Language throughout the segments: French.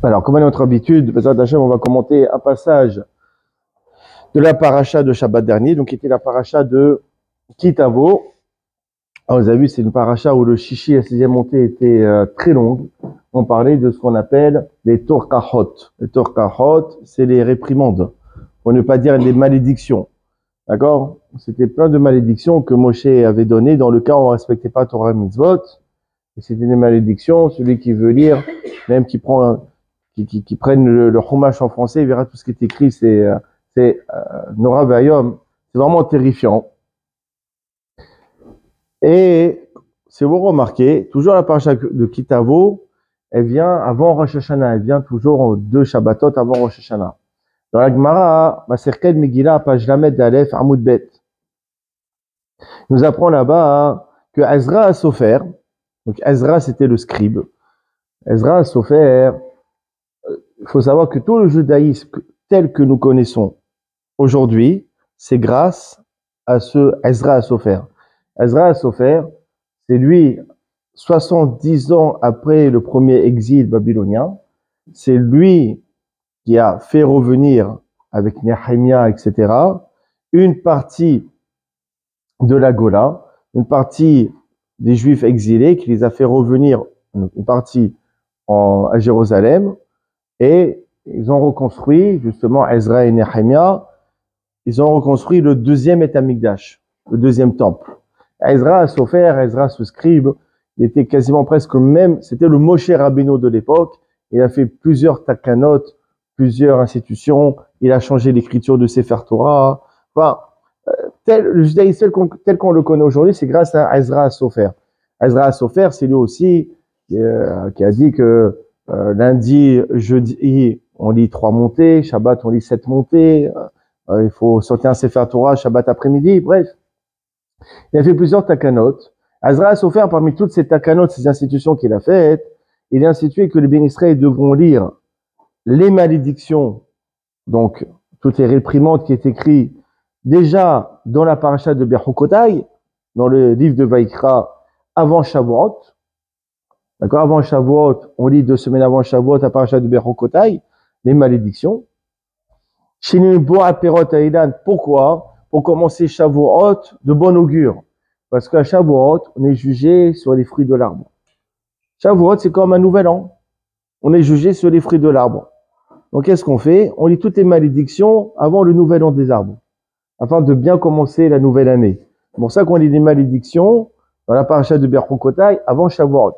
Alors, comme à notre habitude, on va commenter un passage de la paracha de Shabbat dernier, donc qui était la paracha de Kitavo. Alors, vous avez vu, c'est une paracha où le chichi, la sixième montée, était très longue. On parlait de ce qu'on appelle les torkahot. Les torkahot, c'est les réprimandes, pour ne pas dire les malédictions. D'accord? C'était plein de malédictions que Moshe avait données dans le cas où on ne respectait pas Torah Mitzvot. Et c'était des malédictions. Celui qui veut lire, même qui prend qui prennent le chumash en français, il verra tout ce qui est écrit, c'est Nora Vayom. C'est vraiment terrifiant. Et si vous remarquez, toujours la paracha de Kitavo, elle vient avant Rosh Hashanah, elle vient toujours 2 Shabbatot avant Rosh Hashanah. Dans la Gemara, Maserket Megillah, page Lamed d'Aleph, Amoud Bet, nous apprend là-bas que Ezra Sofer, donc Ezra c'était le scribe, Ezra Sofer, il faut savoir que tout le judaïsme tel que nous connaissons aujourd'hui, c'est grâce à ce Ezra Sofer. Ezra Sofer, c'est lui, 70 ans après le premier exil babylonien, c'est lui qui a fait revenir avec Nehemia, etc., une partie de la Gola, une partie des Juifs exilés, qui les a fait revenir, une partie à Jérusalem, et ils ont reconstruit, justement, Ezra et Nehemia, ils ont reconstruit le deuxième Beth Amikdash, le deuxième temple. Ezra Sofer, Ezra ce scribe, il était quasiment presque même, c'était le Moshe Rabbeinu de l'époque, il a fait plusieurs takanot, plusieurs institutions, il a changé l'écriture de Sefer Torah, enfin, le judaïsme tel qu'on le connaît aujourd'hui, c'est grâce à Ezra Sofer. Ezra Sofer, c'est lui aussi qui a dit que lundi, jeudi, on lit 3 montées, Shabbat, on lit 7 montées, il faut sortir un Sefer Torah, Shabbat après-midi, bref. Il a fait plusieurs takanot. Ezra Sofer, parmi toutes ces takanot, ces institutions qu'il a faites, il a institué que les bénis Israël devront lire les malédictions, donc toutes les réprimandes qui est écrites déjà dans la paracha de Bechukotai, dans le livre de Vaïkra, avant Shavuot. D'accord, avant Shavuot, on lit 2 semaines avant Shavuot, la paracha de Bechukotai, les malédictions. Pourquoi? Pour commencer Shavuot de bon augure. Parce qu'à Shavuot, on est jugé sur les fruits de l'arbre. Shavuot, c'est comme un nouvel an. On est jugé sur les fruits de l'arbre. Donc, qu'est-ce qu'on fait? On lit toutes les malédictions avant le nouvel an des arbres, afin de bien commencer la nouvelle année. C'est pour ça qu'on lit les malédictions dans la paracha de Bechukotai avant Shavuot.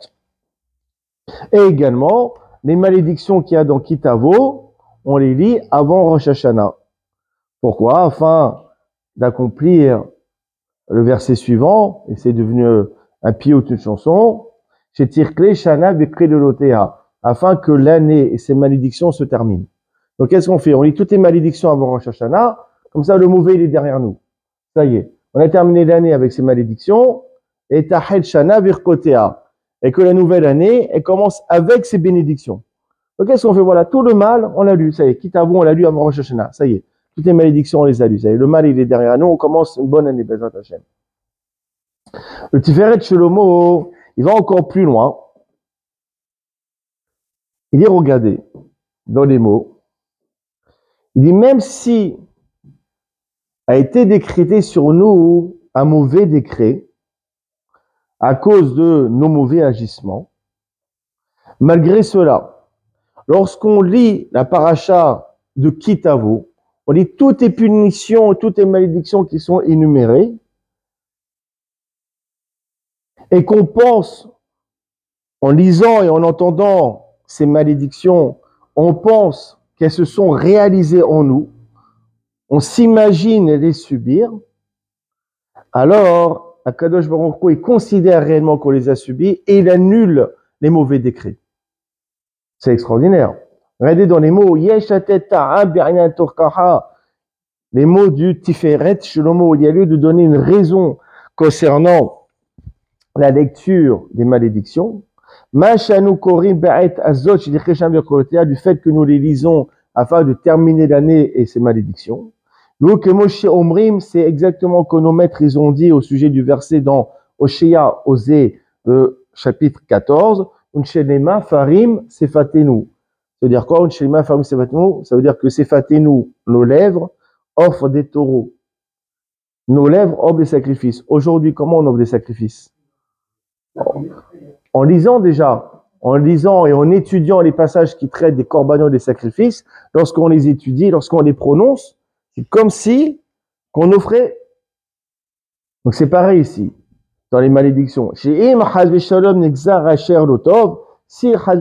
Et également, les malédictions qu'il y a dans Kitavo, on les lit avant Rosh Hashanah. Pourquoi? Afin d'accomplir le verset suivant, et c'est devenu un piyut, une chanson, chez Tirkle Shana Bekre de Lotea, afin que l'année et ses malédictions se terminent. Donc qu'est-ce qu'on fait? On lit toutes les malédictions avant Rosh Hashanah, comme ça le mauvais il est derrière nous. Ça y est, on a terminé l'année avec ses malédictions, et Tahel Shana Birkotea, et que la nouvelle année, elle commence avec ses bénédictions. Donc qu'est-ce qu'on fait? Voilà, tout le mal, on l'a lu, ça y est, Kitavo, on l'a lu avant Rosh Hashanah, ça y est. Toutes les malédictions, on les a lues. Le mal, il est derrière nous. On commence une bonne année, Bezrat Hashem. Le Tiferet Shlomo, il va encore plus loin. Il dit, regardez, dans les mots, il dit, même si a été décrété sur nous un mauvais décret à cause de nos mauvais agissements, malgré cela, lorsqu'on lit la paracha de Kitavo, on lit toutes les punitions, toutes les malédictions qui sont énumérées, et qu'on pense, en lisant et en entendant ces malédictions, on pense qu'elles se sont réalisées en nous, on s'imagine les subir, alors Akadosh Baruch Hu, il considère réellement qu'on les a subies et il annule les mauvais décrets. C'est extraordinaire. Regardez dans les mots, les mots du Tiferet Shlomo, il y a lieu de donner une raison concernant la lecture des malédictions. Du fait que nous les lisons afin de terminer l'année et ses malédictions. Nous, que Moshe Omrim, c'est exactement que nos maîtres ils ont dit au sujet du verset dans Oshéa, Osée, chapitre 14, Unshenema Farim Sefatenu. Ça veut dire quoi? Ça veut dire que Sefatenu, nos lèvres, offrent des taureaux. Nos lèvres offrent des sacrifices. Aujourd'hui, comment on offre des sacrifices? En lisant déjà, en lisant et en étudiant les passages qui traitent des corbanots des sacrifices, lorsqu'on les étudie, lorsqu'on les prononce, c'est comme si qu'on offrait. Donc c'est pareil ici, dans les malédictions. Si Hazve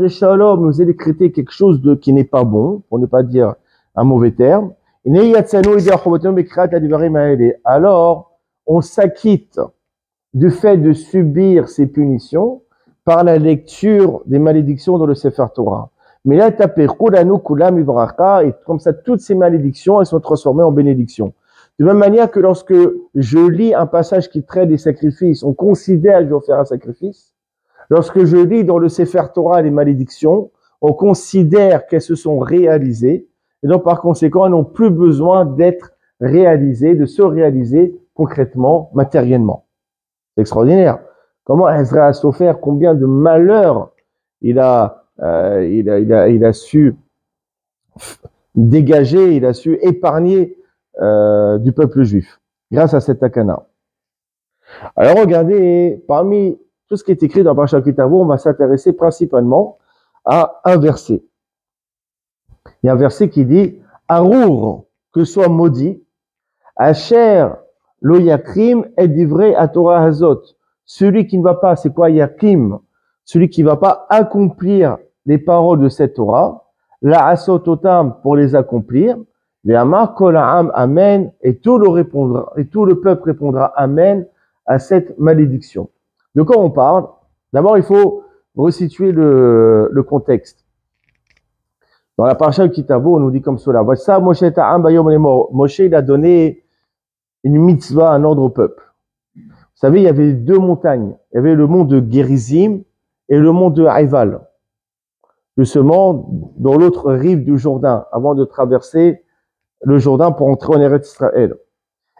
Shalom nous est décrété quelque chose qui n'est pas bon, pour ne pas dire un mauvais terme, alors on s'acquitte du fait de subir ces punitions par la lecture des malédictions dans le Sefer Torah. Mais là, et comme ça, toutes ces malédictions, elles sont transformées en bénédictions. De même manière que lorsque je lis un passage qui traite des sacrifices, on considère que je vais faire un sacrifice. Lorsque je lis dans le Sefer Torah les malédictions, on considère qu'elles se sont réalisées. Et donc, par conséquent, elles n'ont plus besoin d'être réalisées, de se réaliser concrètement, matériellement. C'est extraordinaire. Comment Ezra Sofer, combien de malheurs il a su dégager, il a su épargner du peuple juif grâce à cette takana. Alors regardez, parmi tout ce qui est écrit dans Parashat Kitavo, on va s'intéresser principalement à un verset. Il y a un verset qui dit Arour, que soit maudit, Asher lo yakrim et divrei à Torah Hazot. Celui qui ne va pas, c'est quoi yakim? Celui qui ne va pas accomplir les paroles de cette Torah, la asototam pour les accomplir, ve'amar kol ha'am amen, et tout le peuple répondra amen à cette malédiction. De quoi on parle? D'abord, il faut resituer le contexte. Dans la parasha de Kitavo, on nous dit comme cela. Moshe, il a donné une mitzvah, un ordre au peuple. Vous savez, il y avait deux montagnes. Il y avait le mont de Gerizim et le mont de Haïval. Justement, dans l'autre rive du Jourdain, avant de traverser le Jourdain pour entrer en Eretz Israël.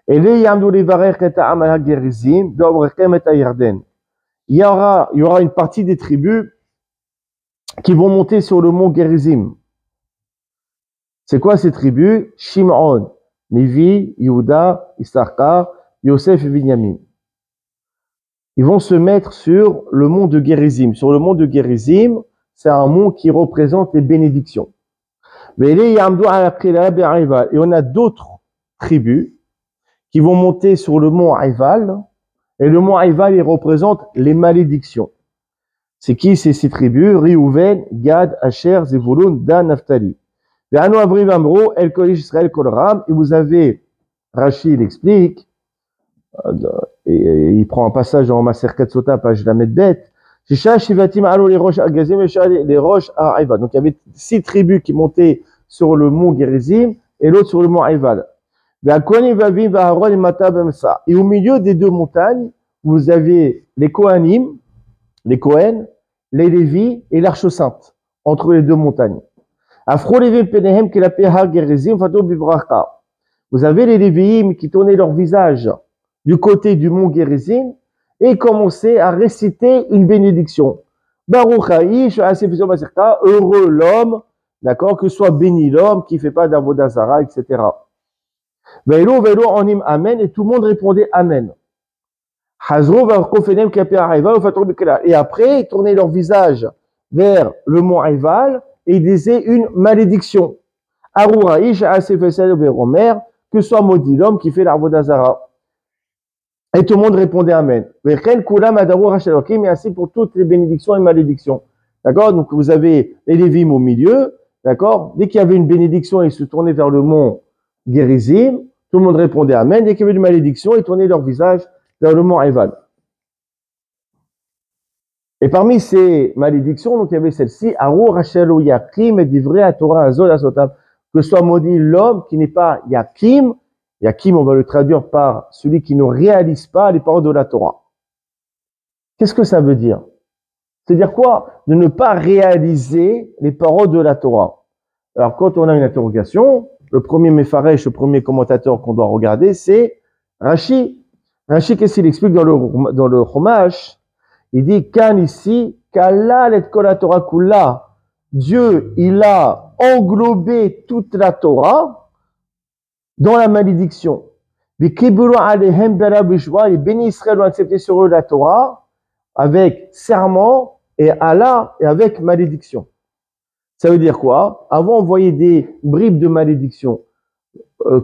Et les Yamdou Levarech et Ta'amala Gerizim, Dobrechem et Yarden. Il y aura une partie des tribus qui vont monter sur le mont Gerizim. C'est quoi ces tribus? Shimon, Lévi, Yehuda, Issachar, Yosef et Binyamin. Ils vont se mettre sur le mont de Gerizim. Sur le mont de Gerizim, c'est un mont qui représente les bénédictions. Et on a d'autres tribus qui vont monter sur le mont Haïval. Et le mont Haïval, il représente les malédictions. C'est qui ces tribus? Réhouven, Gad, Asher, Zevulun, Dan, Naphtali. Et vous avez, Rashi, il explique, et il prend un passage dans Maserket Sota, page Lamed Bet, donc il y avait 6 tribus qui montaient sur le mont Gerizim et l'autre sur le mont Haïval. Et au milieu des deux montagnes, vous avez les Kohanim, les Kohen, les Lévis et l'Arche Sainte, entre les deux montagnes. Vous avez les Lévi'im qui tournaient leur visage du côté du mont Gerizim et commençaient à réciter une bénédiction. Baruch Haïsh, heureux l'homme, d'accord, que soit béni l'homme qui ne fait pas d'avodah zara, etc. Ve'lo onim amen, et tout le monde répondait amen. Et après, ils tournaient leur visage vers le mont Haïval et ils disaient une malédiction. Que soit maudit l'homme qui fait l'avodah zara. Et tout le monde répondait amen. Et ainsi pour toutes les bénédictions et malédictions. D'accord? Donc vous avez les Lévim au milieu. D'accord? Dès qu'il y avait une bénédiction, ils se tournaient vers le mont Gerizim. Tout le monde répondait amen. Dès qu'il y avait une malédiction, ils tournaient leur visage vers le mont Haïval. Et parmi ces malédictions, donc il y avait celle-ci, Arur Hashelo Yakim et divrei à Torah Azol Asotam. Que soit maudit l'homme qui n'est pas Yakim. Yakim, on va le traduire par celui qui ne réalise pas les paroles de la Torah. Qu'est-ce que ça veut dire? C'est-à-dire quoi? De ne pas réaliser les paroles de la Torah. Alors, quand on a une interrogation, le premier Mefaresh, le premier commentateur qu'on doit regarder, c'est Rashi. Rashi, qu'est-ce qu'il explique dans le Chumash? Il dit, Kan ici, Kalal et Kol Torah Kula, Dieu, il a englobé toute la Torah dans la malédiction. Les bénis Israël ont accepté sur eux la Torah avec serment et Allah et avec malédiction. Ça veut dire quoi? Avant, on voyait des bribes de malédiction.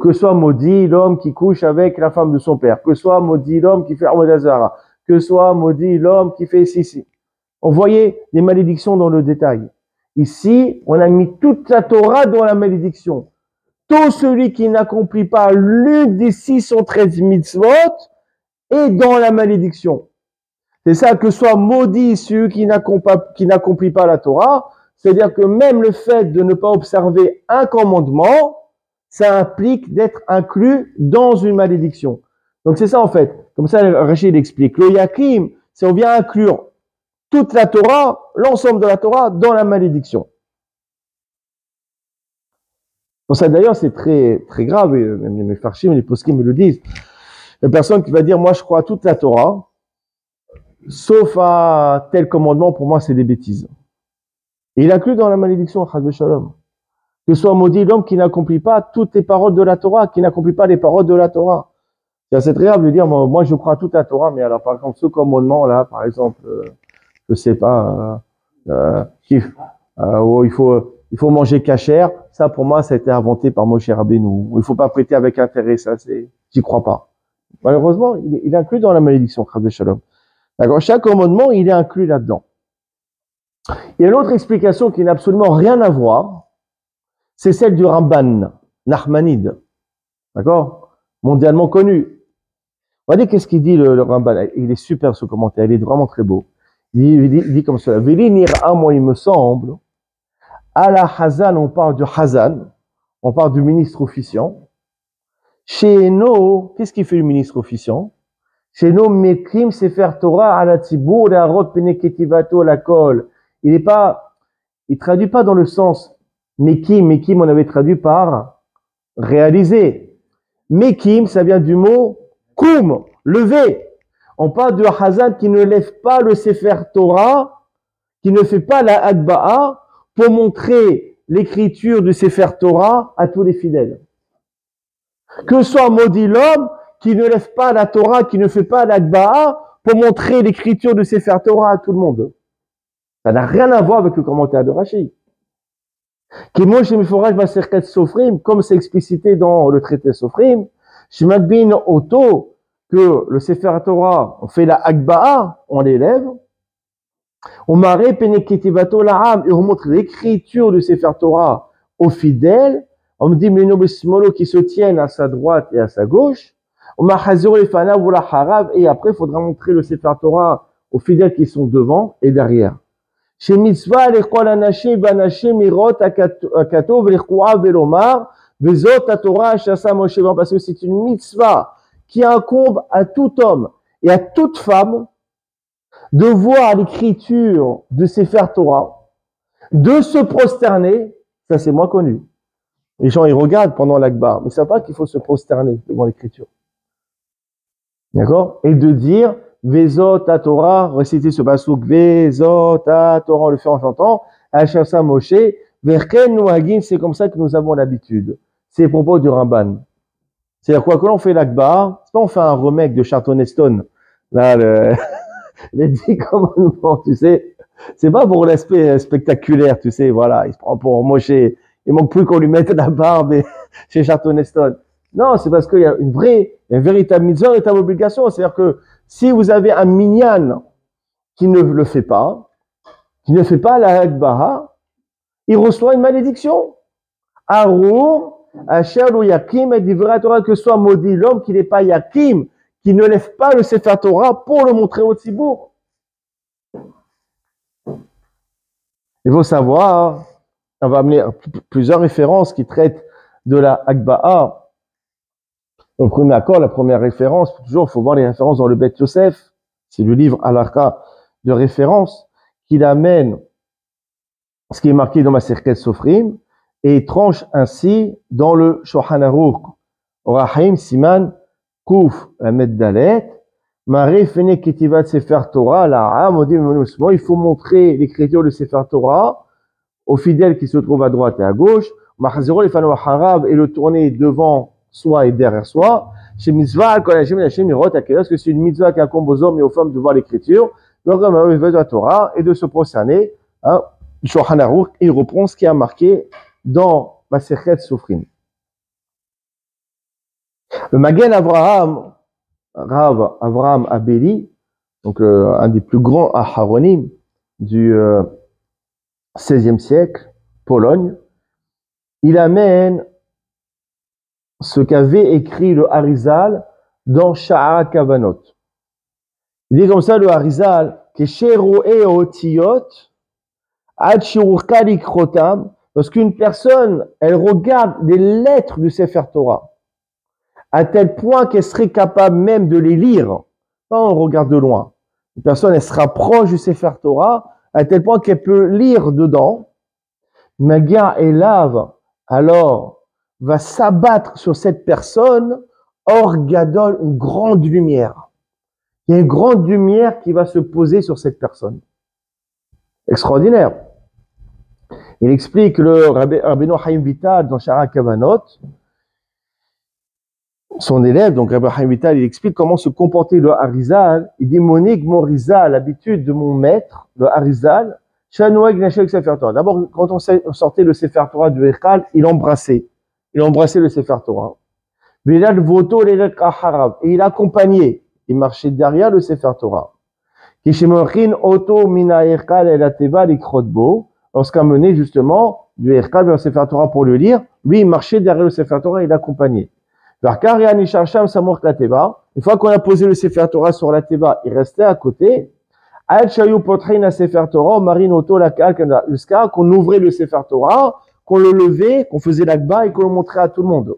Que soit maudit l'homme qui couche avec la femme de son père, que soit maudit l'homme qui fait Awadazara, que soit maudit l'homme qui fait Sissi. On voyait des malédictions dans le détail. Ici, on a mis toute la Torah dans la malédiction. Tout celui qui n'accomplit pas l'une des 613 mitzvot est dans la malédiction. C'est ça, que soit maudit celui qui n'accomplit pas la Torah, c'est-à-dire que même le fait de ne pas observer un commandement, ça implique d'être inclus dans une malédiction. Donc c'est ça en fait. Comme ça, Rachid explique. Le yakim, c'est on vient inclure toute la Torah, l'ensemble de la Torah, dans la malédiction. Pour ça d'ailleurs, c'est très très grave. Et même les farshim, les poskim me le disent. La personne qui va dire, moi je crois à toute la Torah, sauf à tel commandement, pour moi c'est des bêtises. Et il inclut dans la malédiction, Chas Shalom, que soit maudit l'homme qui n'accomplit pas toutes les paroles de la Torah, qui n'accomplit pas les paroles de la Torah. C'est très grave de dire, moi je crois à toute la Torah, mais alors par exemple ce commandement là, par exemple, je sais pas, où il faut manger cachère, ça pour moi ça a été inventé par Moshe Rabbeinu. Il faut pas prêter avec intérêt, ça j'y crois pas. Malheureusement, il est inclus dans la malédiction, Chas Shalom. D'accord, chaque commandement il est inclus là-dedans. Il y a une autre explication qui n'a absolument rien à voir, c'est celle du Ramban, Nachmanide. D'accord? Mondialement connu. Regardez qu'est-ce qu'il dit le Ramban. Il est super ce commentaire, il est vraiment très beau. Il dit comme cela. Vili nira, moi il me semble, à la Hazan, on parle du Hazan, on parle du ministre officiant. Chez nous, qu'est-ce qu'il fait le ministre officiant? Chez nous, Mekrim Sefer Torah à la Tzibour et Arot Peneketivato la Kol. Il traduit pas dans le sens Mekim, on avait traduit par réaliser. Mekim, ça vient du mot Koum, lever. On parle du Hazan qui ne lève pas le Sefer Torah, qui ne fait pas la Hadba'a pour montrer l'écriture du Sefer Torah à tous les fidèles. Que soit maudit l'homme qui ne lève pas la Torah, qui ne fait pas la Hadba'a pour montrer l'écriture du Sefer Torah à tout le monde. Ça n'a rien à voir avec le commentaire de Rashi. Comme c'est explicité dans le traité Sofrim, Shemagbin Oto, que le Sefer Torah, on fait la Agba'a, on l'élève, on marre Peneketivato La'am, et on montre l'écriture du Sefer Torah aux fidèles, on me dit Meno Besmolo qui se tiennent à sa droite et à sa gauche, on m'a Hazur les Fanav ou la Harav, et après il faudra montrer le Sefer Torah aux fidèles qui sont devant et derrière. Chez mitzvah, l'echol anashim banashim mirot akato v'lechua velomar vezot Torah shasa Moshe, parce que c'est une mitzvah qui incombe à tout homme et à toute femme de voir l'écriture de Sefer Torah, de se prosterner, ça c'est moins connu. Les gens ils regardent pendant l'Akbar, mais ils savent pas qu'il faut se prosterner devant l'écriture. D'accord? Et de dire Vezot à Torah, réciter ce pasouk, Vezot à Torah, on le fait en chantant, Hachasa Moshe, Verken Nouhagin, c'est comme ça que nous avons l'habitude. C'est les propos du Ramban. C'est-à-dire quoi, quand on fait l'Akbar, c'est pas on fait un remake de Charlton Heston, là, les 10 commandements, tu sais, c'est pas pour l'aspect spectaculaire, tu sais, voilà, il se prend pour Moshe, il manque plus qu'on lui mette la barbe chez Charlton Heston. Non, c'est parce qu'il y a une véritable mitzvah, une véritable obligation. C'est-à-dire que si vous avez un minyan qui ne le fait pas, qui ne fait pas la Hakbaha, il reçoit une malédiction. Arour, Asher ou Yakim, et divra Torah, que soit maudit l'homme qui n'est pas Yakim, qui ne lève pas le Sefer Torah pour le montrer au Tzibour. Il faut savoir, on va amener plusieurs références qui traitent de la Hakbaha. Le premier accord, la première référence, toujours, il faut voir les références dans le Beth Yosef, c'est le livre Halakha de référence, qu'il amène ce qui est marqué dans ma Maserket Sofrim, et tranche ainsi dans le Shulchan Aruch, Orahim Siman Kuf Lamed Dalet, Mare Fene Ketivat Sefer Torah, la Amodim Menusmo, il faut montrer l'écriture de Sefer Torah au fidèle qui se trouve à droite et à gauche, et le tourner devant soi et derrière soi, chez mitzvah, parce que c'est une mitzvah qui incombe aux hommes et aux femmes de voir l'écriture, de la Torah et de se prosterner. Hein, il reprend ce qui a marqué dans Masechet Sofrim. Le Magen Avraham, Rav Avraham Abeli, donc un des plus grands Aharonim du XVIe siècle, Pologne, il amène ce qu'avait écrit le Harizal dans Sha'ar Kavanot. Il dit comme ça le Harizal, parce qu'une personne, elle regarde les lettres du Sefer Torah, à tel point qu'elle serait capable même de les lire. On regarde de loin. Une personne, elle se rapproche du Sefer Torah, à tel point qu'elle peut lire dedans. Magia et lave, alors, va s'abattre sur cette personne, or gadol, une grande lumière. Il y a une grande lumière qui va se poser sur cette personne. Extraordinaire. Il explique le Rabbeinu Chaim Vital dans Sha'ar Kavanot, son élève, donc Rabbeinu Chaim Vital, il explique comment se comporter le Harizal. Il dit, Monique Morizal, l'habitude de mon maître, le Harizal, d'abord, quand on sortait le Sefer Torah du Echal, il embrassait le Sefer Torah. Et il accompagnait, il marchait derrière le Sefer Torah. Lorsqu'on menait justement du Echal vers le Sefer Torah pour le lire, lui il marchait derrière le Sefer Torah et il accompagnait. Une fois qu'on a posé le Sefer Torah sur la Teva, il restait à côté. Jusqu'à qu'on ouvrait le Sefer Torah, qu'on le levait, qu'on faisait l'akba et qu'on le montrait à tout le monde.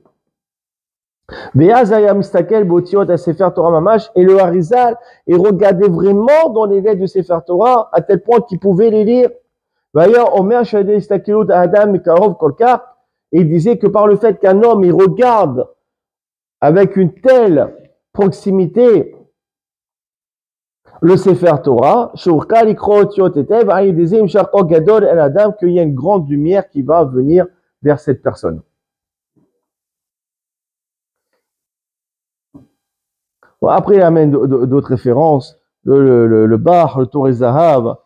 Et le Harizal, il regardait vraiment dans les lettres du Sefer Torah, à tel point qu'il pouvait les lire. Et il disait que par le fait qu'un homme, il regarde avec une telle proximité le Sefer Torah, qu'il y a une grande lumière qui va venir vers cette personne. Bon, après, il amène d'autres références, le Bach, le Torah Zahav.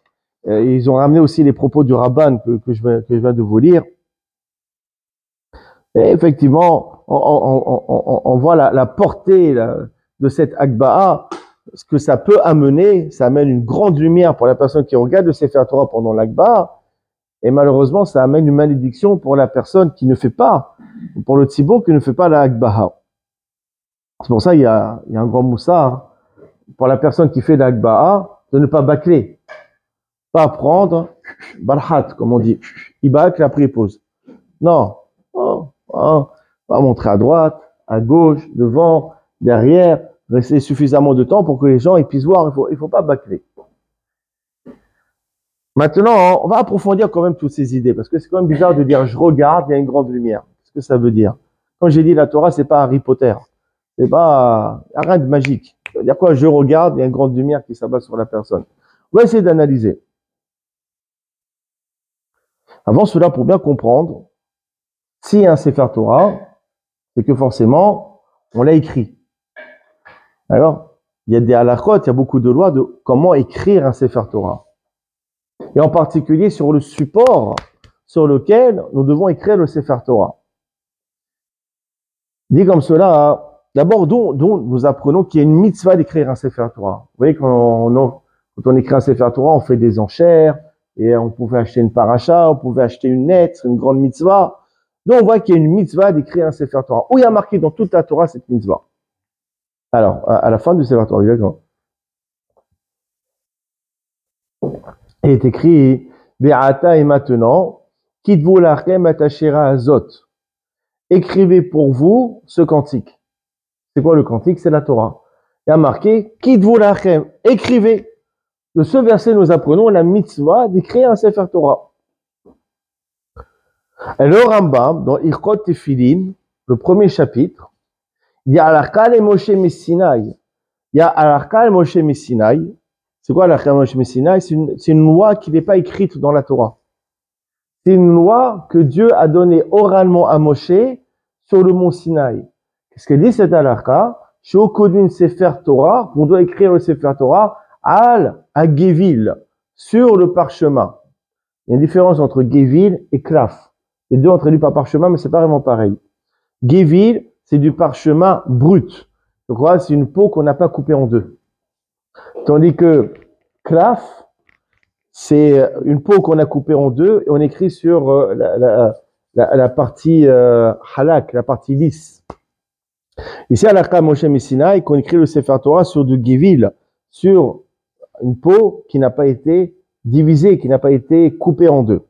Ils ont ramené aussi les propos du Rabban que je viens de vous lire. Et effectivement, on voit la portée de cette Akba'a, ce que ça peut amener. Ça amène une grande lumière pour la personne qui regarde le Sefer Torah pendant l'Akba'a, et malheureusement, ça amène une malédiction pour la personne qui ne fait pas, pour le tzibur qui ne fait pas la Akba'a. C'est pour ça qu'il y a un grand moussard pour la personne qui fait la Akba'a de ne pas bâcler, pas prendre barhat, comme on dit, il bâcle, après il pose. Non, pas montrer à droite, à gauche, devant, derrière, rester suffisamment de temps pour que les gens puissent voir. Il faut pas bâcler. Maintenant, on va approfondir quand même toutes ces idées, parce que c'est quand même bizarre de dire je regarde, il y a une grande lumière. Qu'est-ce que ça veut dire? Quand j'ai dit la Torah, c'est pas Harry Potter, c'est pas rien de magique. Ça veut dire quoi? Je regarde, il y a une grande lumière qui s'abat sur la personne. On va essayer d'analyser. Avant cela, pour bien comprendre, s'il y a un Sefer Torah, c'est que forcément, on l'a écrit. Alors, il y a des halachot, il y a beaucoup de lois de comment écrire un Sefer Torah. Et en particulier sur le support sur lequel nous devons écrire le Sefer Torah. Dit comme cela, d'abord, dont nous apprenons qu'il y a une mitzvah d'écrire un Sefer Torah. Vous voyez, quand on écrit un Sefer Torah, on fait des enchères, et on pouvait acheter une paracha, on pouvait acheter une lettre, une grande mitzvah. Donc on voit qu'il y a une mitzvah d'écrire un Sefer Torah. Où il y a marqué dans toute la Torah cette mitzvah. Alors, à la fin du Sefer Torah, exactement. Il est écrit, Be'ata et maintenant, Kitvu lachem atashera azot. Écrivez pour vous ce cantique. C'est quoi le cantique? C'est la Torah. Il y a marqué, Kitvu lachem. Écrivez. De ce verset, nous apprenons la mitzvah d'écrire un Sefer Torah. Et le Rambam, dans Ilchot Tefillin, le premier chapitre, il y a Alakha le Moshe Messinaï. Il y a Alakha le Moshe Messinaï. C'est quoi Alakha le Moshe Messinaï? C'est une loi qui n'est pas écrite dans la Torah. C'est une loi que Dieu a donnée oralement à Moshe sur le mont Sinaï. Qu'est-ce que dit cette halakha? Shokodun Sefer Torah, on doit écrire le Sefer Torah à Gevil, sur le parchemin. Il y a une différence entre Gevil et Klaf. Les deux ont traduit par parchemin, mais c'est pas vraiment pareil. Gevil, c'est du parchemin brut. Donc voilà, c'est une peau qu'on n'a pas coupée en deux. Tandis que Klaf, c'est une peau qu'on a coupée en deux et on écrit sur la partie halak, la partie lisse. Ici, à la Moshe Messina, qu'on écrit le Sefer Torah sur du Gevil, sur une peau qui n'a pas été divisée, qui n'a pas été coupée en deux.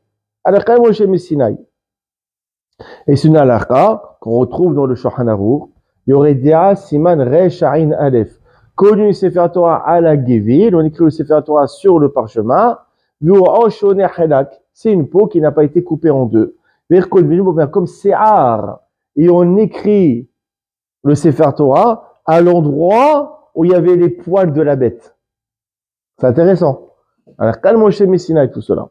À la Moshe Messina. Et c'est une halakha qu'on retrouve dans le Shulchan Aruch. Il y aurait Dea Siman Resh Ain Aleph. Connu le Sefer Torah à la Gevil, on écrit le Sefer Torah sur le parchemin. C'est une peau qui n'a pas été coupée en deux. Comme Se'ar. Et on écrit le Sefer Torah à l'endroit où il y avait les poils de la bête. C'est intéressant. Alors, calme chez Messina et tout cela.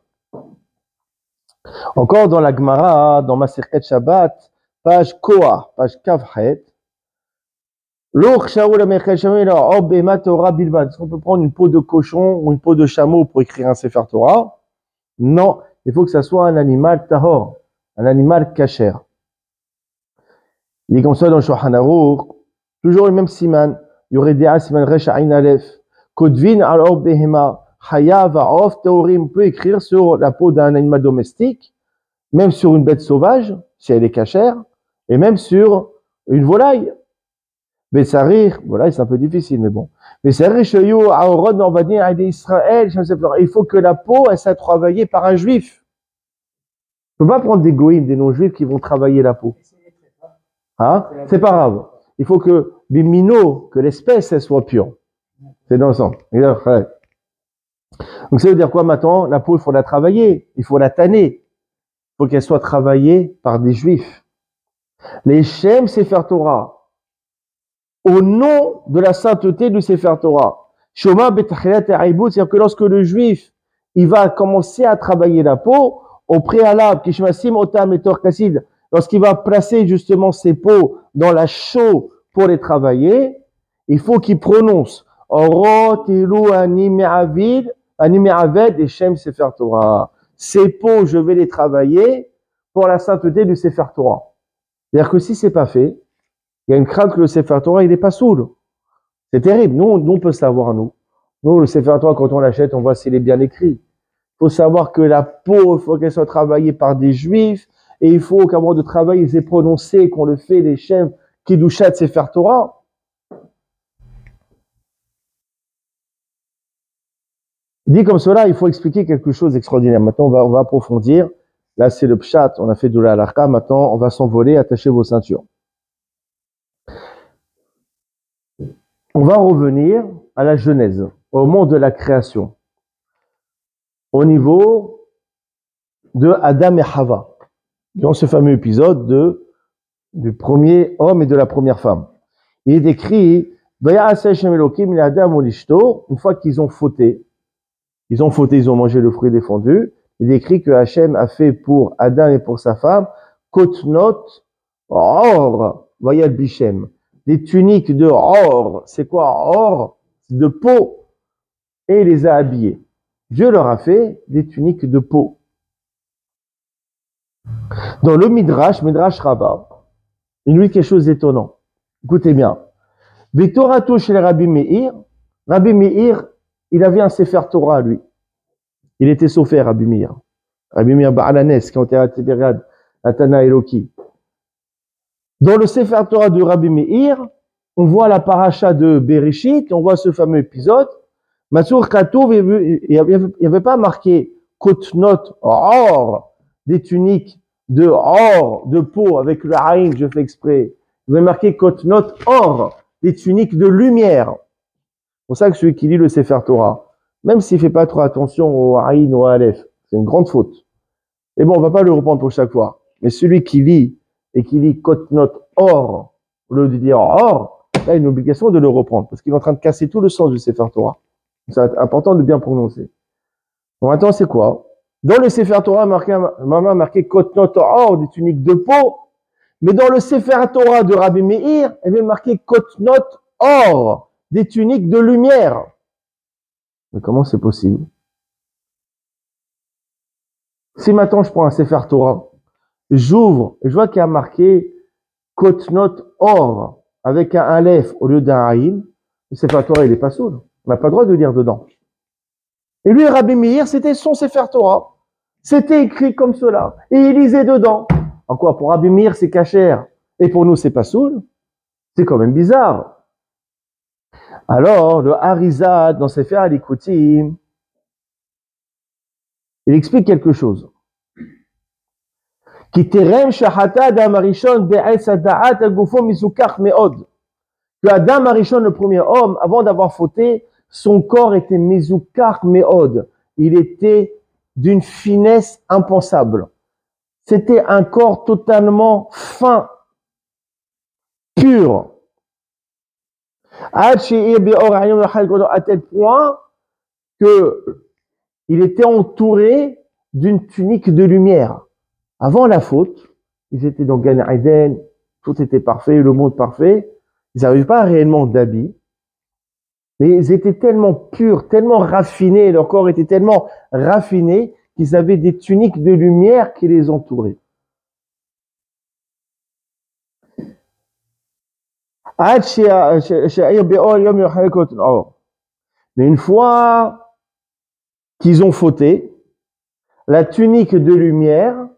Encore dans la Gemara, dans Maserhet Shabbat, page Koah, page Kavhet. Est-ce qu'on peut prendre une peau de cochon ou une peau de chameau pour écrire un Sefer Torah? Non, il faut que ça soit un animal tahor, un animal kasher. Il est comme ça dans le Shulchan Aruch, toujours le même siman. Il y aurait des siman resh ain alef. Kodvin al behema haya va'of teorim. On peut écrire sur la peau d'un animal domestique, même sur une bête sauvage, si elle est cachère, et même sur une volaille. Bessarir, volaille c'est un peu difficile, mais bon. Bessarir shayu aorod on va dire à Israël. Il faut que la peau elle soit travaillée par un juif. On ne peut pas prendre des goïms, des non-juifs qui vont travailler la peau. Hein? C'est pas grave. Il faut que bimino, que l'espèce elle soit pure. C'est dans le sens. Donc ça veut dire quoi maintenant? La peau, il faut la travailler, il faut la tanner. Il faut qu'elle soit travaillée par des juifs. Les Shem Sefer Torah, au nom de la sainteté du Sefer Torah. Shoma betachillat ha'ibut, c'est-à-dire que lorsque le juif, il va commencer à travailler la peau, au préalable, kishmasim otam et torkasid, lorsqu'il va placer justement ses peaux dans la chaux pour les travailler, il faut qu'il prononce Orot ilu anime aved et Shem Sefer Torah. Ces peaux, je vais les travailler pour la sainteté du Sefer Torah. C'est-à-dire que si c'est pas fait, il y a une crainte que le Sefer Torah, il est pas sourd. C'est terrible. Nous, on peut savoir, nous. Nous, le Sefer Torah, quand on l'achète, on voit s'il est bien écrit. Il faut savoir que la peau, il faut qu'elle soit travaillée par des juifs. Et il faut qu'à moment de travail, c'est prononcé, qu'on le fait, les Shem, Kiddushat Sefer Torah. Dit comme cela, il faut expliquer quelque chose d'extraordinaire. Maintenant, on va approfondir. Là, c'est le pshat. On a fait de la halakha. Maintenant, on va s'envoler. Attachez vos ceintures. On va revenir à la Genèse, au moment de la création. Au niveau de Adam et Hava. Dans ce fameux épisode du premier homme et de la première femme. Il est écrit, une fois qu'ils ont fauté, ils ont mangé le fruit défendu, il est écrit que Hachem a fait pour Adam et pour sa femme, kotnot or, vayal bichem, des tuniques de or. C'est quoi or? C'est de peau. Et il les a habillés. Dieu leur a fait des tuniques de peau. Dans le Midrash Rabbah, il nous dit quelque chose d'étonnant. Écoutez bien. Betorato chez Rabbi Meir, il avait un Sefer Torah, lui. Il était sofer, Rabbi Meir. Rabbi Meir Ba'alanes, qui était à Tibériade, à Tana Eloki. Dans le Sefer Torah de Rabbi Meir, on voit la paracha de Bereshit, on voit ce fameux épisode. Matsur Katouv, il n'y avait pas marqué Kotnot or, des tuniques de or, de peau, avec le haïm, je fais exprès. Il y avait marqué Kotnot or, des tuniques de lumière. C'est pour ça que celui qui lit le Sefer Torah, même s'il fait pas trop attention au haïm ou au aleph, c'est une grande faute. Et bon, on va pas le reprendre pour chaque fois. Mais celui qui lit et qui lit Kotnot or, au lieu de dire or, là, il a une obligation de le reprendre, parce qu'il est en train de casser tout le sens du Sefer Torah. C'est important de bien prononcer. Bon, maintenant, c'est quoi? Dans le Sefer Torah, marqué Kotnot Or, des tuniques de peau. Mais dans le Sefer Torah de Rabbi Meir, elle est marqué Kotnot Or, des tuniques de lumière. Mais comment c'est possible? Si maintenant je prends un Sefer Torah, j'ouvre et je vois qu'il y a marqué Kotnot Or avec un Aleph au lieu d'un Aïn, le Sefer Torah il est pas sourd. On n'a pas le droit de lire dedans. Et lui, Rabbi Meir, c'était son Sefer Torah. C'était écrit comme cela. Et il lisait dedans. En quoi? Pour Rabbi Meir, c'est cachère. Et pour nous, c'est pas soul. C'est quand même bizarre. Alors, le Harizad, dans Sefer Alikutim, il explique quelque chose. Que Adam Arishon, le premier homme, avant d'avoir fauté, son corps était mizukar meod. Il était d'une finesse impensable. C'était un corps totalement fin, pur. À tel point que il était entouré d'une tunique de lumière. Avant la faute, ils étaient dans Gan Eden, tout était parfait, le monde parfait. Ils n'avaient pas réellement d'habits, mais ils étaient tellement purs, tellement raffinés, leur corps était tellement raffiné qu'ils avaient des tuniques de lumière qui les entouraient. Mais une fois qu'ils ont fauté, la tunique de lumière,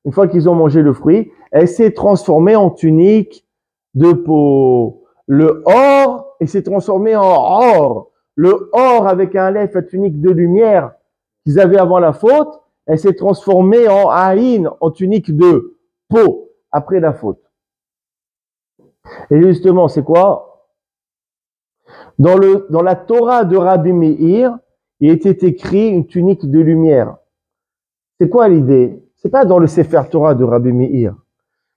une fois qu'ils ont mangé le fruit, elle s'est transformée en tunique de peau. Le or, il s'est transformé en or. Le or avec un lèvre, la tunique de lumière qu'ils avaient avant la faute, elle s'est transformée en haïn, en tunique de peau, après la faute. Et justement, c'est quoi? Dans la Torah de Rabbi Meir, il était écrit une tunique de lumière. C'est quoi l'idée? C'est pas dans le Sefer Torah de Rabbi Meir.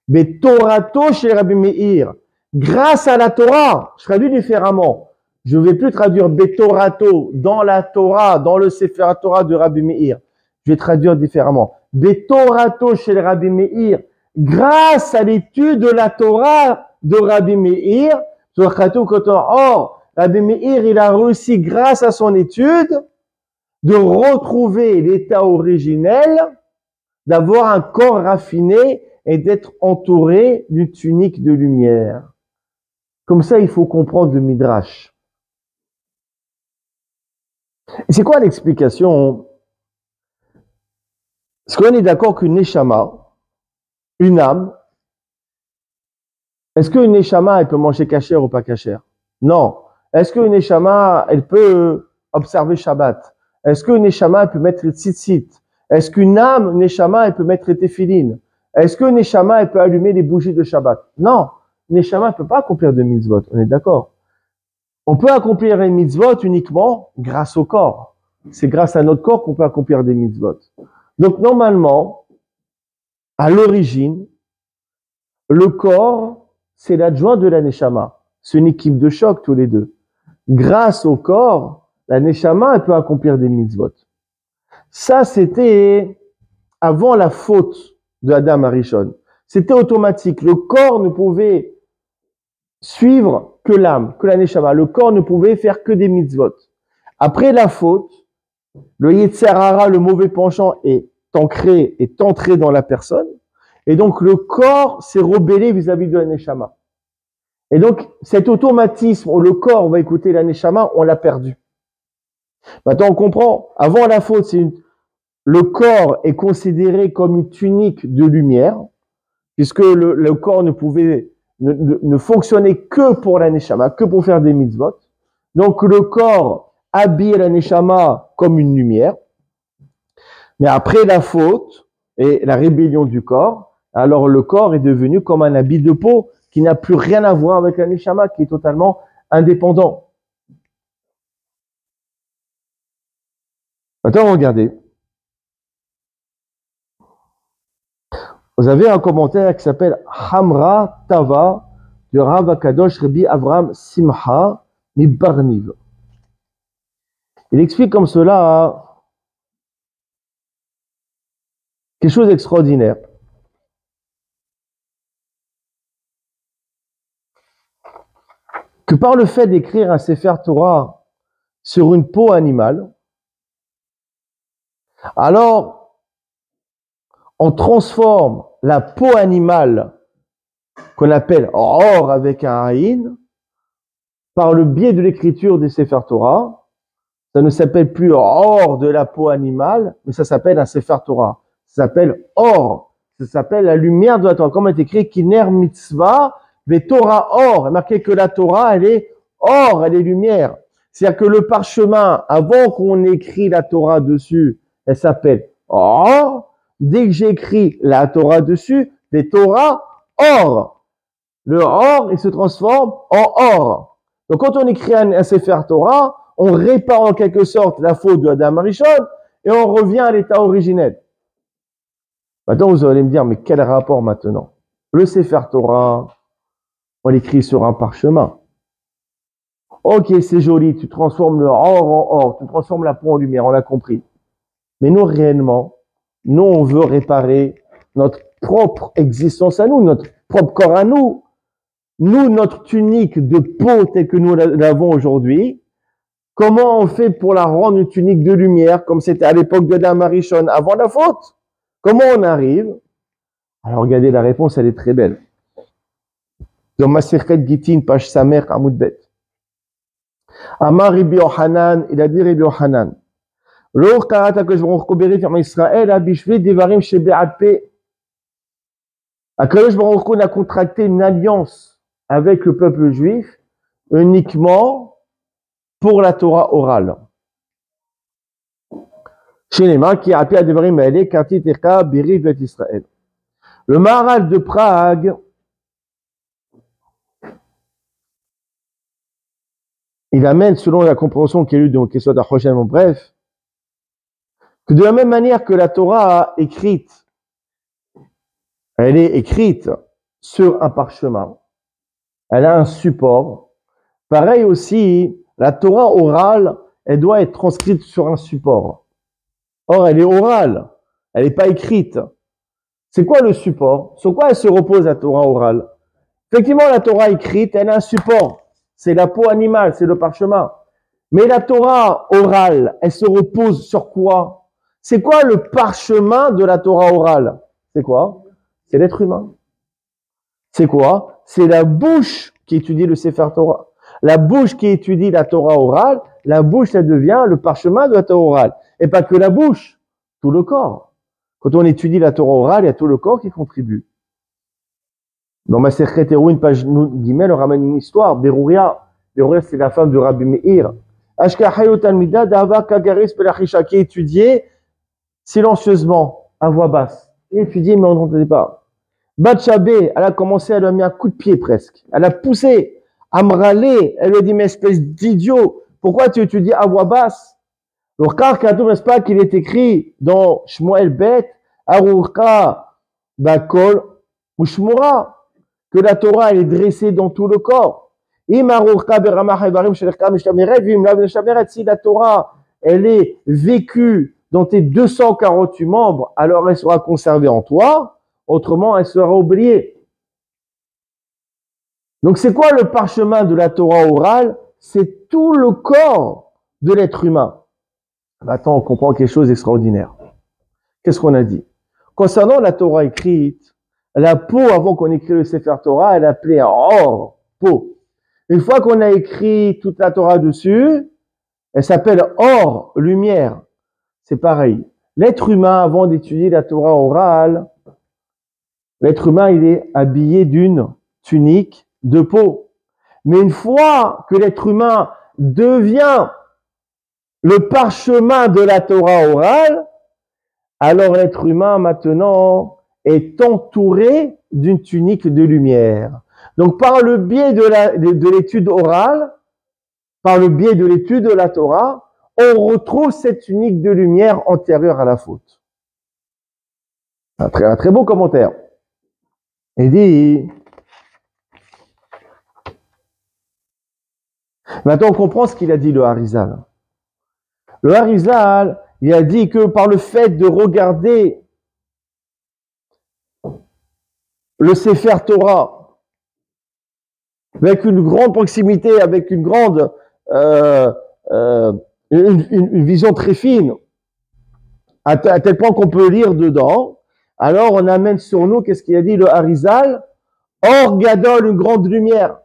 Mais Torato chez Rabbi Meir. Grâce à la Torah, je traduis différemment. Je ne vais plus traduire Betorato dans la Torah, dans le Sefer Torah de Rabbi Meir. Je vais traduire différemment. Betorato chez Rabbi Meir. Grâce à l'étude de la Torah de Rabbi Meir, Rabbi Meir, il a réussi grâce à son étude de retrouver l'état originel, d'avoir un corps raffiné et d'être entouré d'une tunique de lumière. Comme ça, il faut comprendre le Midrash. Et c'est quoi l'explication? Est-ce qu'on est d'accord qu'une neshama, une âme, est-ce qu'une neshama, elle peut manger cachère ou pas cachère? Non. Est-ce qu'une neshama, elle peut observer Shabbat? Est-ce qu'une neshama, elle peut mettre le tzitzit? Est-ce qu'une âme, neshama, elle peut mettre les téphilines? Est-ce que neshama, elle peut allumer les bougies de Shabbat? Non. Neshama ne peut pas accomplir de mitzvot, on est d'accord. On peut accomplir les mitzvot uniquement grâce au corps. C'est grâce à notre corps qu'on peut accomplir des mitzvot. Donc normalement, à l'origine, le corps, c'est l'adjoint de la neshama. C'est une équipe de choc tous les deux. Grâce au corps, la neshama, elle peut accomplir des mitzvot. Ça, c'était avant la faute de Adam Arishon. C'était automatique. Le corps ne pouvait suivre que l'âme, que la neshama. Le corps ne pouvait faire que des mitzvot. Après la faute, le yetzer hara, le mauvais penchant, est ancré, est entré dans la personne. Et donc, le corps s'est rebellé vis-à-vis de la neshama. Et donc, cet automatisme où le corps va écouter la neshama, on l'a perdu. Maintenant, on comprend. Avant la faute, le corps est considéré comme une tunique de lumière, puisque le corps ne fonctionnait que pour la neshama, que pour faire des mitzvot. Donc, le corps habille la neshama comme une lumière. Mais après la faute et la rébellion du corps, alors le corps est devenu comme un habit de peau qui n'a plus rien à voir avec la neshama, qui est totalement indépendant. Maintenant, regardez. Vous avez un commentaire qui s'appelle Hamra Tava de Rav Akadosh Rabbi Avraham Simcha Mibarniv. Il explique comme cela quelque chose d'extraordinaire. Que par le fait d'écrire un Sefer Torah sur une peau animale, alors on transforme la peau animale qu'on appelle or avec un aïn par le biais de l'écriture des Sefer Torah. Ça ne s'appelle plus or de la peau animale, mais ça s'appelle un Sefer Torah. Ça s'appelle or. Ça s'appelle la lumière de la Torah. Comme est écrit, Kiner mitzvah, ve Torah or. Il est marqué que la Torah, elle est or, elle est lumière. C'est-à-dire que le parchemin, avant qu'on écrit la Torah dessus, elle s'appelle or. Dès que j'écris la Torah dessus, ve Torah or. Le or, il se transforme en or. Donc quand on écrit un Sefer Torah, on répare en quelque sorte la faute de Adam Arishon et on revient à l'état originel. Maintenant, vous allez me dire, mais quel rapport maintenant? Le Sefer Torah, on l'écrit sur un parchemin. Ok, c'est joli, tu transformes le or en or, tu transformes la peau en lumière, on a compris. Mais nous, réellement, nous, on veut réparer notre propre existence à nous, notre propre corps à nous. Nous, notre tunique de peau telle que nous l'avons aujourd'hui, comment on fait pour la rendre une tunique de lumière, comme c'était à l'époque de Adam Arishon, avant la faute? Comment on arrive? Alors regardez, la réponse, elle est très belle. Dans Masechet Gittin, page Samer, Amoud Bet. Amar Rabbi Yochanan, il a dit Rabbi Yochanan, Lo karata que je vais recouvrir en Israël, abishvli devarim shebe'atpe. Akadosh Baruch Hu a contracté une alliance avec le peuple juif uniquement pour la Torah orale. Shinema qui a appelé à devarim ma'ale karti teka biri vet Israël. Le Maharal de Prague, il amène, selon la compréhension qu'il y a eu dans Kesod HaChoshen, en bref, que de la même manière que la Torah écrite, elle est écrite sur un parchemin, elle a un support. Pareil aussi, la Torah orale, elle doit être transcrite sur un support. Or, elle est orale, elle n'est pas écrite. C'est quoi le support? Sur quoi elle se repose, la Torah orale? Effectivement, la Torah écrite, elle a un support. C'est la peau animale, c'est le parchemin. Mais la Torah orale, elle se repose sur quoi? C'est quoi le parchemin de la Torah orale? C'est quoi? C'est l'être humain. C'est quoi? C'est la bouche qui étudie le Sefer Torah. La bouche qui étudie la Torah orale, la bouche, elle devient le parchemin de la Torah orale. Et pas que la bouche, tout le corps. Quand on étudie la Torah orale, il y a tout le corps qui contribue. Dans ma Masechet Eruvin, page Gimel, on ramène une histoire. Berouria, c'est la femme de Rabbi Meir. Ashkahayot Talmida d'Ava Kagaris Pelachisha, qui étudiait silencieusement, à voix basse. Il étudiait, mais on n'entendait pas. Batchabé, elle a commencé à lui mettre un coup de pied presque. Elle a poussé. Amralé, elle lui a dit, mais espèce d'idiot, pourquoi tu étudies à voix basse? Le Rkar Katou, n'est-ce pas, qu'il est écrit dans Shmuel Bet, Arurka Bakol Ushmura, que la Torah, elle est dressée dans tout le corps. Si la Torah, elle est vécue dans tes 248 membres, alors elle sera conservée en toi, autrement elle sera oubliée. Donc c'est quoi le parchemin de la Torah orale? C'est tout le corps de l'être humain. Maintenant on comprend quelque chose d'extraordinaire. Qu'est-ce qu'on a dit? Concernant la Torah écrite, la peau, avant qu'on écrit le Sefer Torah, elle appelait or, peau. Une fois qu'on a écrit toute la Torah dessus, elle s'appelle or, lumière. C'est pareil. L'être humain, avant d'étudier la Torah orale, l'être humain, il est habillé d'une tunique de peau. Mais une fois que l'être humain devient le parchemin de la Torah orale, alors l'être humain, maintenant, est entouré d'une tunique de lumière. Donc, par le biais de l'étude orale, par le biais de l'étude de la Torah, on retrouve cette tunique de lumière antérieure à la faute. Un très beau commentaire. Il dit, maintenant on comprend ce qu'il a dit le Harizal. Le Harizal, il a dit que par le fait de regarder le Sefer Torah avec une grande proximité, avec une grande une vision très fine, à tel point qu'on peut lire dedans. Alors on amène sur nous, qu'est-ce qu'il a dit le Harizal? Or Gadol, une grande lumière.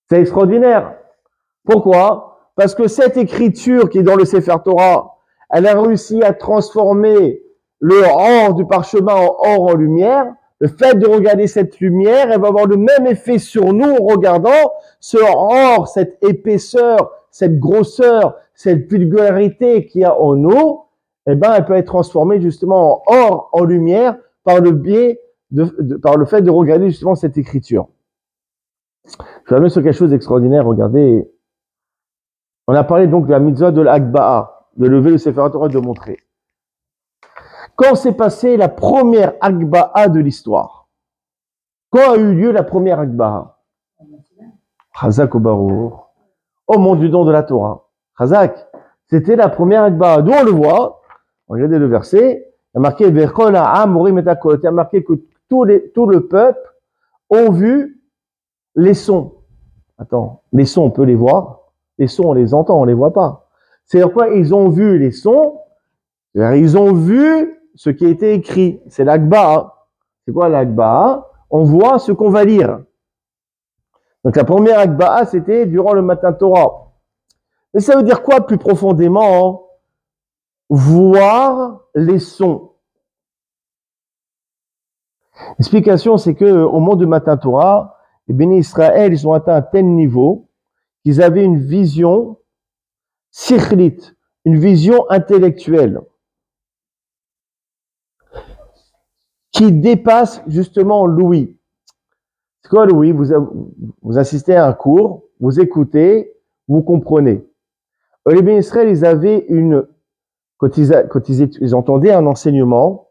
C'est extraordinaire. Pourquoi? Parce que cette écriture qui est dans le Sefer Torah, elle a réussi à transformer le or du parchemin en or en lumière. Le fait de regarder cette lumière, elle va avoir le même effet sur nous en regardant ce or, cette épaisseur, cette grosseur, cette vulgarité qu'il y a en nous. Eh ben, elle peut être transformée justement en or, en lumière, par le biais par le fait de regarder justement cette écriture. Je vais amener sur quelque chose d'extraordinaire. Regardez. On a parlé donc de la mitzvah de l'Akba'a, de lever le Sefer Torah et de montrer. Quand s'est passée la première Akba'a de l'histoire? Quand a eu lieu la première Akba'a? Chazak Obarour. Au moment du don de la Torah. Chazak, c'était la première Akba'a. D'où on le voit, regardez le verset, il y a marqué Vechol ha'am orim et hakol. Il y a marqué que tout le peuple ont vu les sons. Attends, les sons, on peut les voir. Les sons, on les entend, on les voit pas. C'est-à-dire quoi? Ils ont vu les sons, ils ont vu ce qui a été écrit. C'est l'Akba'a. C'est quoi l'Akba'a? On voit ce qu'on va lire. Donc la première Akba'a, c'était durant le matin Torah. Mais ça veut dire quoi plus profondément? Voir les sons. L'explication, c'est que au moment du matin Torah, les bénis Israël, ils ont atteint un tel niveau qu'ils avaient une vision sikhlit, une vision intellectuelle qui dépasse justement l'ouïe. C'est quoi l'ouïe? Vous assistez à un cours, vous écoutez, vous comprenez. Les bénis Israël, ils avaient quand ils entendaient un enseignement,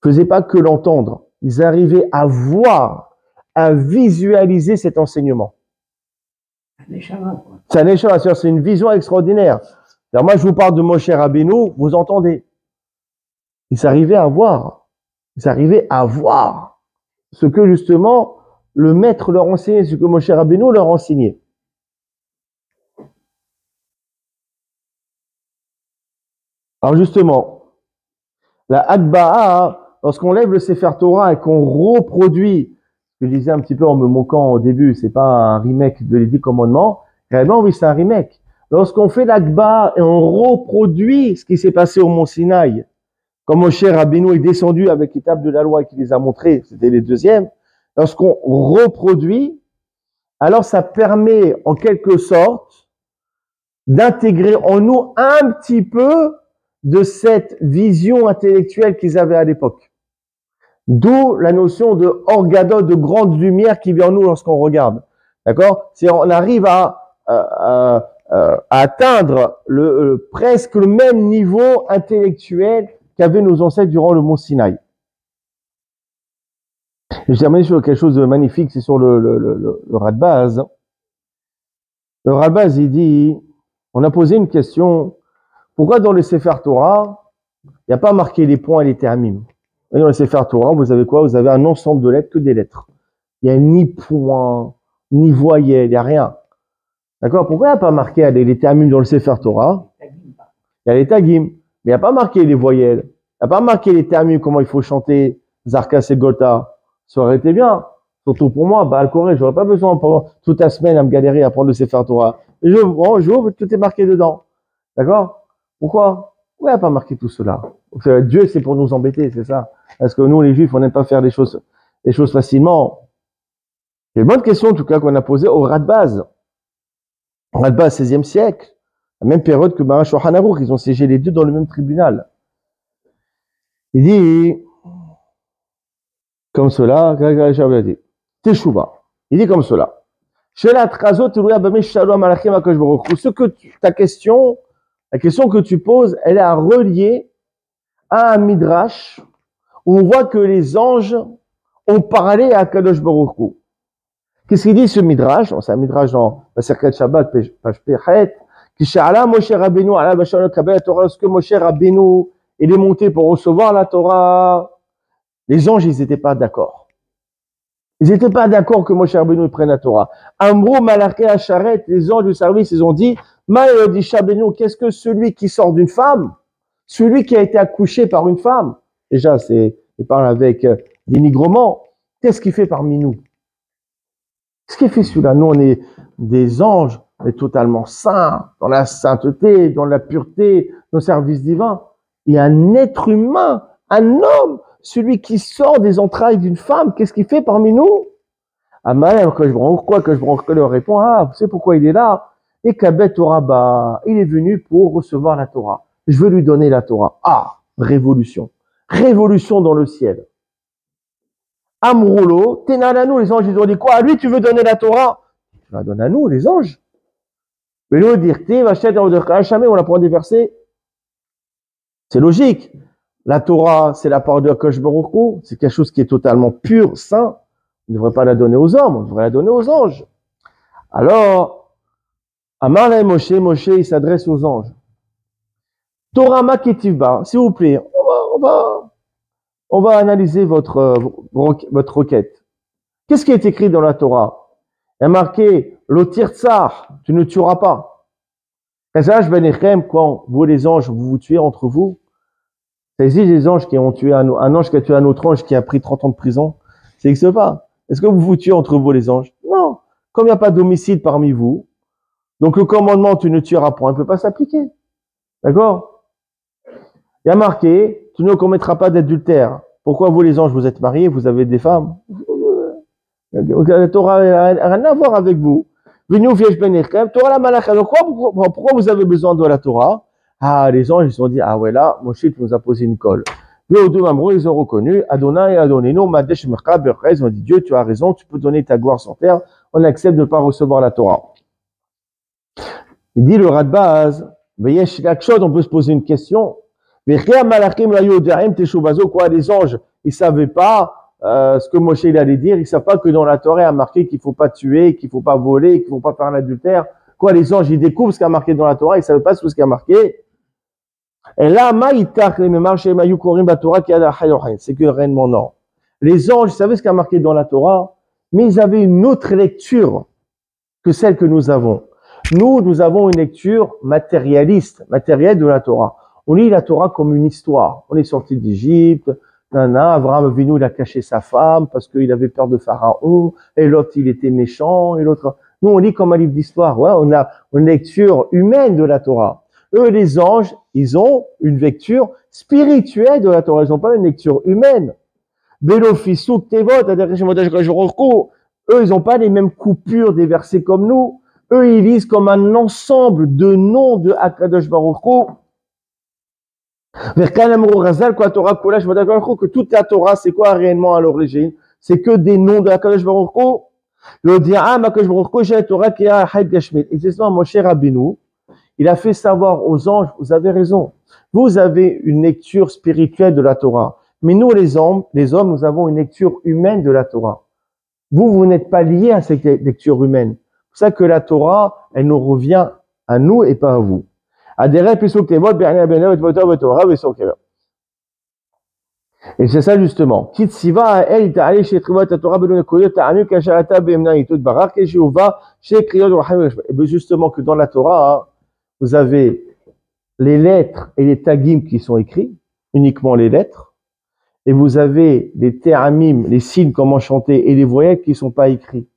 ils ne faisaient pas que l'entendre, ils arrivaient à voir, à visualiser cet enseignement. C'est un échange, c'est une vision extraordinaire. Alors moi, je vous parle de Moshe Rabbeinu, vous entendez. Ils arrivaient à voir ce que justement le maître leur enseignait, ce que Moshe Rabbeinu leur enseignait. Alors justement, la Akba'a, lorsqu'on lève le Sefer Torah et qu'on reproduit, ce que je disais un petit peu en me moquant au début, c'est pas un remake de les 10 commandements, réellement oui c'est un remake. Lorsqu'on fait l'Akba'a et on reproduit ce qui s'est passé au Mont Sinaï, comme Moshe Rabbeinu est descendu avec les tables de la loi et qu'il les a montrées, c'était les deuxièmes, lorsqu'on reproduit, alors ça permet en quelque sorte d'intégrer en nous un petit peu de cette vision intellectuelle qu'ils avaient à l'époque. D'où la notion de orgado, de grande lumière qui vient en nous lorsqu'on regarde. D'accord? C'est on arrive à atteindre presque le même niveau intellectuel qu'avaient nos ancêtres durant le mont Sinaï. Et je termine sur quelque chose de magnifique, c'est sur le Radbaz. Le Radbaz, il dit, on a posé une question, pourquoi dans le Sefer Torah, il n'y a pas marqué les points et les termim? Dans le Sefer Torah, vous avez quoi? Vous avez un ensemble de lettres, que des lettres. Il n'y a ni point, ni voyelle, il n'y a rien. D'accord? Pourquoi il n'y a pas marqué les termim dans le Sefer Torah? Il y a les tagim, mais il n'y a pas marqué les voyelles. Il n'y a pas marqué les termim, comment il faut chanter Zarkas et Gota. Ça aurait été bien. Surtout pour moi, Baal Koré, j'aurais pas besoin pendant toute la semaine à me galérer à prendre le Sefer Torah. J'ouvre, tout est marqué dedans. D'accord? Pourquoi? Pourquoi il n'y a pas marqué tout cela? Dieu, c'est pour nous embêter, c'est ça. Parce que nous, les Juifs, on n'aime pas faire les choses facilement. C'est une bonne question, en tout cas, qu'on a posée au Radbaz. Radbaz, 16e siècle. La même période que Baruch Shulchan Aruch, ils ont siégé les deux dans le même tribunal. Il dit, comme cela, Teshuva. Il dit comme cela. La question que tu poses, elle est à relier à un midrash où on voit que les anges ont parlé à Kadosh Baruch Hu. Qu'est-ce qu'il dit ce midrash? C'est un midrash dans la Serket Shabbat, page Pechet, qui sha'ala Moshe Rabbeinu ala b'shalom kabel Torah, lorsque Moshe Rabbeinu il est monté pour recevoir la Torah. Les anges, ils n'étaient pas d'accord. Ils n'étaient pas d'accord que Moshe Rabbeinu prenne la Torah. Amrou Malaché Hacharet, les anges du service, ils ont dit, Ma'odisha Benu, qu'est-ce que celui qui sort d'une femme, celui qui a été accouché par une femme, déjà, il parle avec dénigrement, qu'est-ce qu'il fait parmi nous? Qu'est-ce qu'il fait celui-là? Nous, on est des anges, on est totalement saints, dans la sainteté, dans la pureté, dans le service divin. Il y a un être humain, un homme, celui qui sort des entrailles d'une femme, qu'est-ce qu'il fait parmi nous? Ah, malin, que je leur réponds, ah, vous savez pourquoi il est là? Et Kabet Torah, il est venu pour recevoir la Torah. Je veux lui donner la Torah. Ah, révolution. Révolution dans le ciel. Amroulo, Tenalanou, les anges, ils ont dit quoi? À lui, tu veux donner la Torah? Tu la donnes à nous, les anges. Mais nous, dire, on apprend des versets. C'est logique. La Torah, c'est la parole de Akadosh Baruch Hu. C'est quelque chose qui est totalement pur, saint. On ne devrait pas la donner aux hommes, on devrait la donner aux anges. Alors, Amar la Moshe, il s'adresse aux anges. Torah ma ketivba, s'il vous plaît, on va analyser votre requête. Qu'est-ce qui est écrit dans la Torah? Il y a marqué, l'otir tsar, tu ne tueras pas. Quand vous les anges, vous tuez entre vous, ça existe des anges qui ont tué un ange qui a tué un autre ange qui a pris 30 ans de prison. Ça n'existe pas. Est-ce que vous vous tuez entre vous les anges? Non. Comme il n'y a pas d'homicide parmi vous, donc le commandement tu ne tueras point ne peut pas s'appliquer. D'accord? Il y a marqué, tu ne commettras pas d'adultère. Pourquoi vous les anges, vous êtes mariés, vous avez des femmes? La Torah n'a rien à voir avec vous. Torah la malaka. Donc pourquoi vous avez besoin de la Torah? Ah, les anges, ils se sont dit, ah ouais, là, Moshe nous a posé une colle. Ils ont reconnu, Adonai et Adonino, Madesh Merka, Berkhez, ils ont dit, Dieu, tu as raison, tu peux donner ta gloire sur terre, on accepte de ne pas recevoir la Torah. Il dit le Radbaz, on peut se poser une question. Quoi, les anges, ils ne savaient pas ce que Moshe il allait dire, ils ne savent pas que dans la Torah, il y a marqué qu'il ne faut pas tuer, qu'il ne faut pas voler, qu'il ne faut pas faire l'adultère. Quoi, les anges, ils découvrent ce qui a marqué dans la Torah, ils ne savaient pas ce qui a marqué. Et là, c'est que réellement non. Les anges savaient ce qui a marqué dans la Torah, mais ils avaient une autre lecture que celle que nous avons. Nous avons une lecture matérialiste, matérielle de la Torah. On lit la Torah comme une histoire. On est sorti d'Égypte, Abraham Avinu, il a caché sa femme parce qu'il avait peur de Pharaon, et l'autre, il était méchant, et l'autre. Nous, on lit comme un livre d'histoire. Ouais, on a une lecture humaine de la Torah. Eux, les anges, ils ont une lecture spirituelle de la Torah. Ils n'ont pas une lecture humaine. Belofisuk Tevot, eux, ils n'ont pas les mêmes coupures des versets comme nous. Eux, ils lisent comme un ensemble de noms de Akadosh Baruch Hu. Que toute la Torah, c'est quoi réellement à l'origine? C'est que des noms de Akadosh Baruch Hu. Le diam Akadosh Baruch Hu, j'ai la Torah qui a Haïd Gashmit. Et c'est ça, Moshe Rabbeinu. Il a fait savoir aux anges, vous avez raison, vous avez une lecture spirituelle de la Torah, mais nous les hommes, nous avons une lecture humaine de la Torah. Vous n'êtes pas liés à cette lecture humaine. C'est pour ça que la Torah, elle nous revient à nous et pas à vous. Et c'est ça justement. Et justement que dans la Torah, vous avez les lettres et les tagim qui sont écrits, uniquement les lettres, et vous avez les te'amim, les signes comment chanter, et les voyelles qui ne sont pas écrits,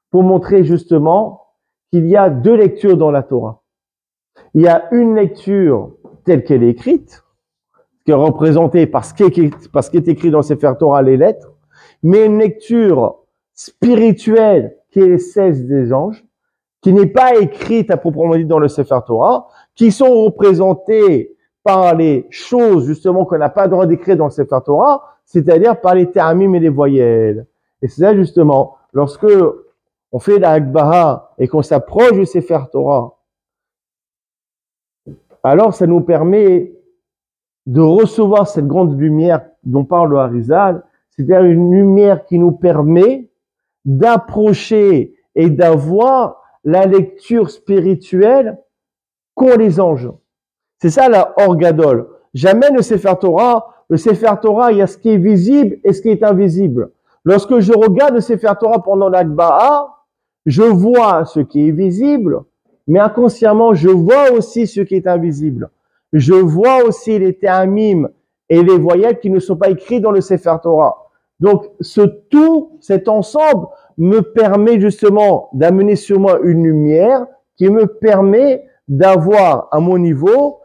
pour montrer justement qu'il y a deux lectures dans la Torah. Il y a une lecture telle qu'elle est écrite, qui est représentée par ce qui est écrit dans Sefer Torah, les lettres, mais une lecture spirituelle qui est les 16 des anges, qui n'est pas écrite à proprement dit dans le Sefer Torah, qui sont représentées par les choses justement qu'on n'a pas le droit d'écrire dans le Sefer Torah, c'est-à-dire par les te'amim et les voyelles. Et c'est ça justement, lorsque on fait la Hagbara et qu'on s'approche du Sefer Torah, alors ça nous permet de recevoir cette grande lumière dont parle le Harizal, c'est-à-dire une lumière qui nous permet d'approcher et d'avoir la lecture spirituelle qu'ont les anges. C'est ça la Orgadol. Jamais le Sefer Torah, Le Sefer Torah, il y a ce qui est visible et ce qui est invisible. Lorsque je regarde le Sefer Torah pendant l'Akba'a, je vois ce qui est visible, mais inconsciemment, je vois aussi ce qui est invisible. Je vois aussi les termim et les voyelles qui ne sont pas écrits dans le Sefer Torah. Donc, cet ensemble me permet justement d'amener sur moi une lumière qui me permet d'avoir à mon niveau,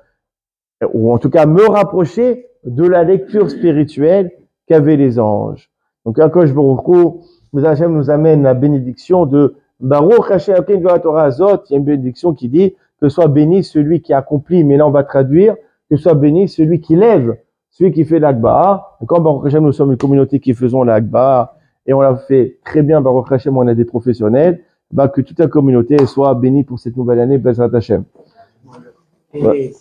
ou en tout cas me rapprocher de la lecture spirituelle qu'avaient les anges. Donc, Akadosh Baruch Hu, Hashem nous amène la bénédiction de Baruch Hashem Elokeinu Torah Azot. Il y a une bénédiction qui dit que soit béni celui qui accomplit, mais là on va traduire, que soit béni celui qui lève, celui qui fait l'Akba'a. Quand Baruch Hashem, nous sommes une communauté qui faisons l'Akba'a, et on l'a fait très bien, Baruch Hashem, on a des professionnels, que toute la communauté soit bénie pour cette nouvelle année, Bezrat Hashem. Ouais.